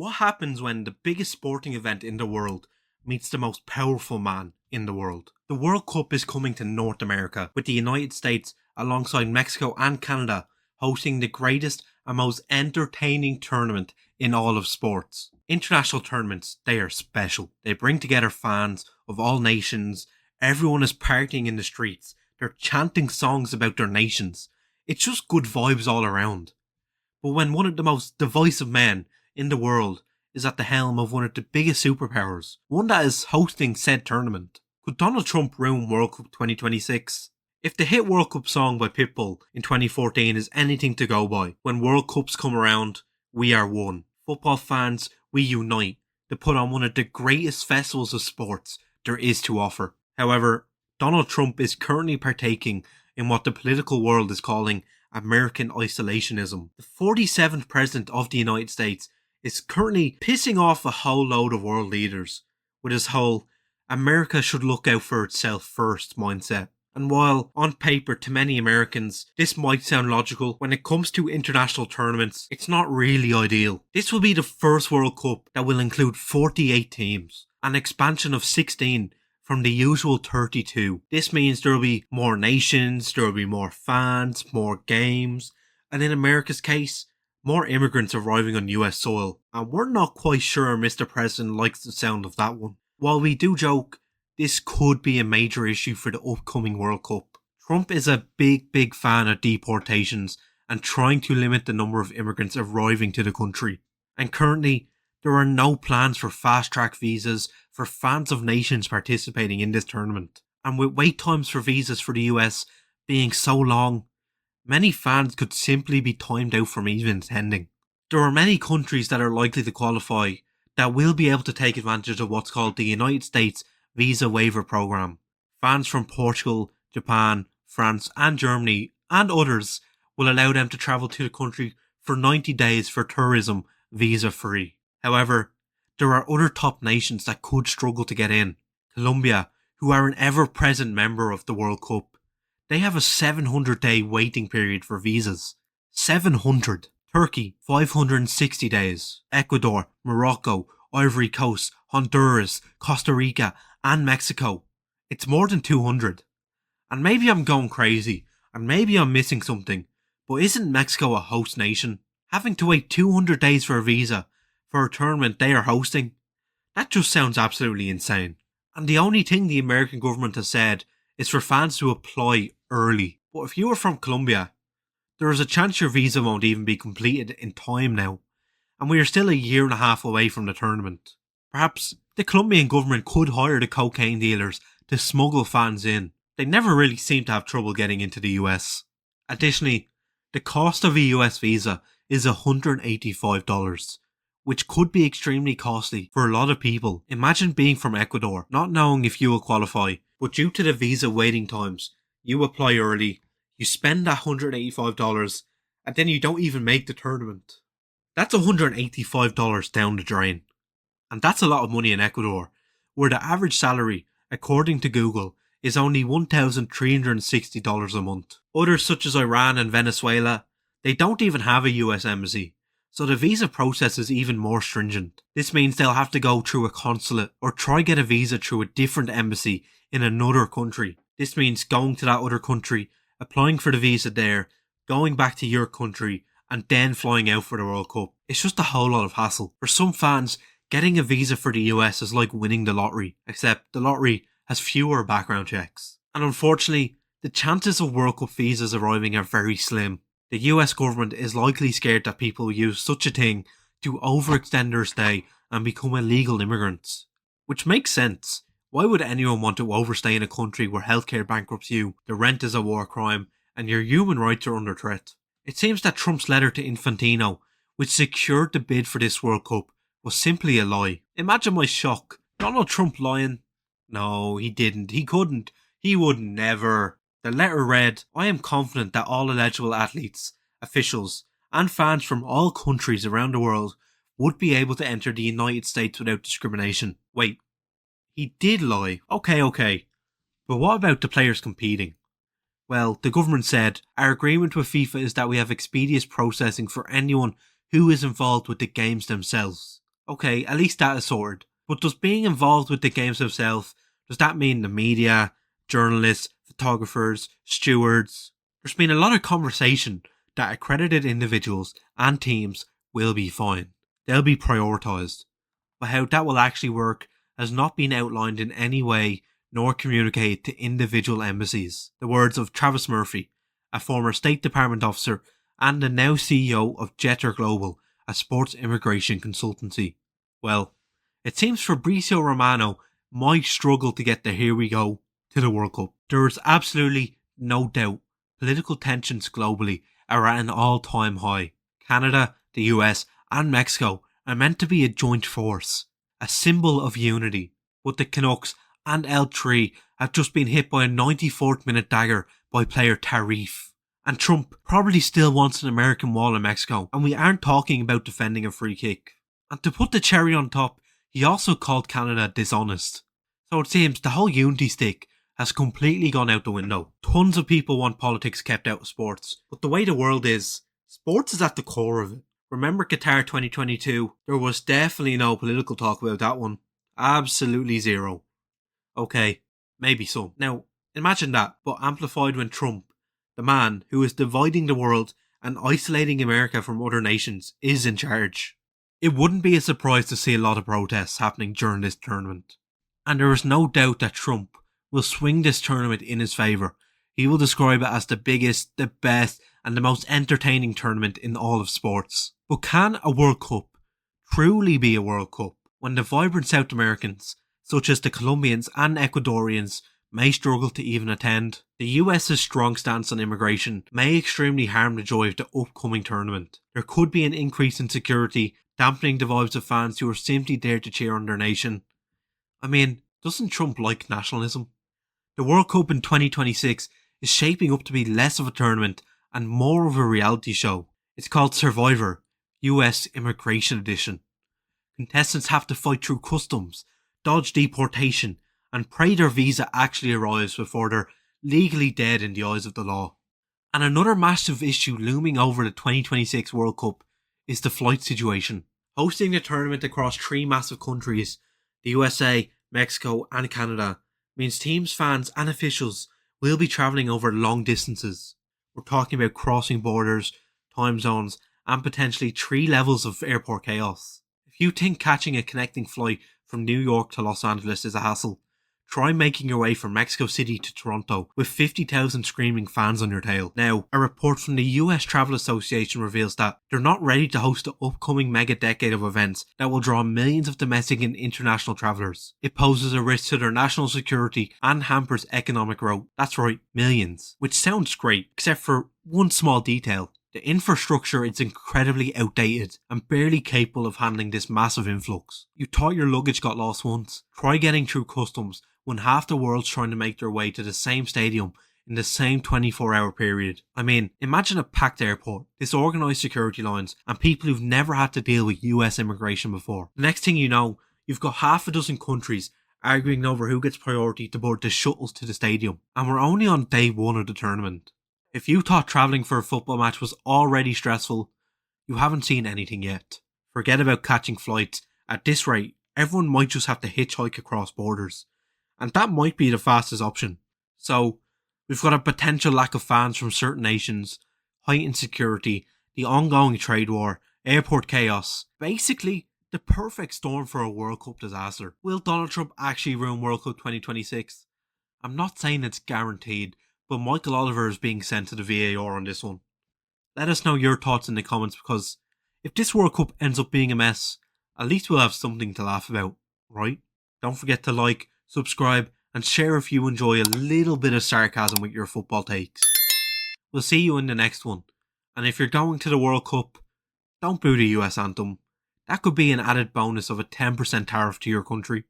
What happens when the biggest sporting event in the world meets the most powerful man in the world? The World Cup is coming to North America, with the United States alongside Mexico and Canada hosting the greatest and most entertaining tournament in all of sports. International tournaments, they are special. They bring together fans of all nations. Everyone is partying in the streets. They're chanting songs about their nations. It's just good vibes all around. But when one of the most divisive men in the world is at the helm of one of the biggest superpowers, one that is hosting said tournament, could Donald Trump ruin World Cup 2026? If the hit World Cup song by Pitbull in 2014 is anything to go by, when World Cups come around, we are one. Football fans, we unite to put on one of the greatest festivals of sports there is to offer. However, Donald Trump is currently partaking in what the political world is calling American isolationism. The 47th President of the United States is currently pissing off a whole load of world leaders with his whole America should look out for itself first mindset. And while on paper to many Americans this might sound logical, when it comes to international tournaments, it's not really ideal. This will be the first World Cup that will include 48 teams, an expansion of 16 from the usual 32. This means there will be more nations, there will be more fans, more games, and in America's case, more immigrants arriving on US soil. And we're not quite sure Mr. President likes the sound of that one. While we do joke, this could be a major issue for the upcoming World Cup. Trump is a big fan of deportations and trying to limit the number of immigrants arriving to the country. And currently, there are no plans for fast-track visas for fans of nations participating in this tournament. And with wait times for visas for the US being so long, many fans could simply be timed out from even attending. There are many countries that are likely to qualify that will be able to take advantage of what's called the United States Visa Waiver Program. Fans from Portugal, Japan, France and Germany and others will allow them to travel to the country for 90 days for tourism visa free. However, there are other top nations that could struggle to get in. Colombia, who are an ever-present member of the World Cup, they have a 700-day waiting period for visas. 700. Turkey, 560 days. Ecuador, Morocco, Ivory Coast, Honduras, Costa Rica and Mexico. It's more than 200. And maybe I'm going crazy, and maybe I'm missing something, but isn't Mexico a host nation? Having to wait 200 days for a visa for a tournament they are hosting? That just sounds absolutely insane. And the only thing the American government has said is for fans to apply early. But if you are from Colombia, there is a chance your visa won't even be completed in time now, and we are still a year and a half away from the tournament. Perhaps the Colombian government could hire the cocaine dealers to smuggle fans in. They never really seem to have trouble getting into the US. Additionally, the cost of a US visa is $185, which could be extremely costly for a lot of people. Imagine being from Ecuador, not knowing if you will qualify, but due to the visa waiting times, you apply early, you spend that $185, and then you don't even make the tournament. That's $185 down the drain. And that's a lot of money in Ecuador, where the average salary, according to Google, is only $1,360 a month. Others such as Iran and Venezuela, they don't even have a US embassy, so the visa process is even more stringent. This means they'll have to go through a consulate or try get a visa through a different embassy in another country. This means going to that other country, applying for the visa there, going back to your country, and then flying out for the World Cup. It's just a whole lot of hassle. For some fans, getting a visa for the US is like winning the lottery, except the lottery has fewer background checks. And unfortunately, the chances of World Cup visas arriving are very slim. The US government is likely scared that people will use such a thing to overextend their stay and become illegal immigrants. Which makes sense. Why would anyone want to overstay in a country where healthcare bankrupts you, the rent is a war crime, and your human rights are under threat? It seems that Trump's letter to Infantino, which secured the bid for this World Cup, was simply a lie. Imagine my shock. Donald Trump lying? No, he didn't. He couldn't. He would never. The letter read, "I am confident that all eligible athletes, officials, and fans from all countries around the world would be able to enter the United States without discrimination." Wait, he did lie. Okay. But what about the players competing? Well, the government said, "Our agreement with FIFA is that we have expeditious processing for anyone who is involved with the games themselves." Okay, at least that is sorted. But does being involved with the games themselves, does that mean the media, journalists, photographers, stewards? There's been a lot of conversation that accredited individuals and teams will be fine. They'll be prioritised. But how that will actually work has not been outlined in any way nor communicated to individual embassies. The words of Travis Murphy, a former State Department officer and the now CEO of Jetter Global, a sports immigration consultancy. Well, it seems Fabrizio Romano might struggle to get the "here we go" to the World Cup. There is absolutely no doubt political tensions globally are at an all-time high. Canada, the US and Mexico are meant to be a joint force, a symbol of unity, but the Canucks and L3 have just been hit by a 94th minute dagger by player Tarif. And Trump probably still wants an American wall in Mexico, and we aren't talking about defending a free kick. And to put the cherry on top, he also called Canada dishonest. So it seems the whole unity stick has completely gone out the window. Tons of people want politics kept out of sports, but the way the world is, sports is at the core of it. Remember Qatar 2022? There was definitely no political talk about that one. Absolutely zero. Okay, maybe some. Now, imagine that, but amplified when Trump, the man who is dividing the world and isolating America from other nations, is in charge. It wouldn't be a surprise to see a lot of protests happening during this tournament. And there is no doubt that Trump will swing this tournament in his favour. He will describe it as the biggest, the best, and the most entertaining tournament in all of sports. But can a World Cup truly be a World Cup when the vibrant South Americans, such as the Colombians and Ecuadorians, may struggle to even attend? The US's strong stance on immigration may extremely harm the joy of the upcoming tournament. There could be an increase in security, dampening the vibes of fans who are simply there to cheer on their nation. I mean, doesn't Trump like nationalism? The World Cup in 2026 is shaping up to be less of a tournament and more of a reality show. It's called Survivor, US Immigration Edition. Contestants have to fight through customs, dodge deportation, and pray their visa actually arrives before they're legally dead in the eyes of the law. And another massive issue looming over the 2026 World Cup is the flight situation. Hosting the tournament across three massive countries, the USA, Mexico and Canada, means teams, fans and officials will be travelling over long distances. We're talking about crossing borders, time zones and potentially 3 levels of airport chaos. If you think catching a connecting flight from New York to Los Angeles is a hassle, try making your way from Mexico City to Toronto with 50,000 screaming fans on your tail. Now, a report from the US Travel Association reveals that they're not ready to host the upcoming mega decade of events that will draw millions of domestic and international travellers. It poses a risk to their national security and hampers economic growth. That's right, millions. Which sounds great, except for one small detail. The infrastructure is incredibly outdated and barely capable of handling this massive influx. You thought your luggage got lost once? Try getting through customs when half the world's trying to make their way to the same stadium in the same 24-hour period. I mean, imagine a packed airport, disorganised security lines, and people who've never had to deal with US immigration before. The next thing you know, you've got half a dozen countries arguing over who gets priority to board the shuttles to the stadium. And we're only on day 1 of the tournament. If you thought travelling for a football match was already stressful, you haven't seen anything yet. Forget about catching flights. At this rate, everyone might just have to hitchhike across borders. And that might be the fastest option. So, we've got a potential lack of fans from certain nations, heightened security, the ongoing trade war, airport chaos. Basically, the perfect storm for a World Cup disaster. Will Donald Trump actually ruin World Cup 2026? I'm not saying it's guaranteed, but Michael Oliver is being sent to the VAR on this one. Let us know your thoughts in the comments, because if this World Cup ends up being a mess, at least we'll have something to laugh about, right? Don't forget to like, subscribe and share if you enjoy a little bit of sarcasm with your football takes. We'll see you in the next one. And if you're going to the World Cup, don't boo the US anthem. That could be an added bonus of a 10% tariff to your country.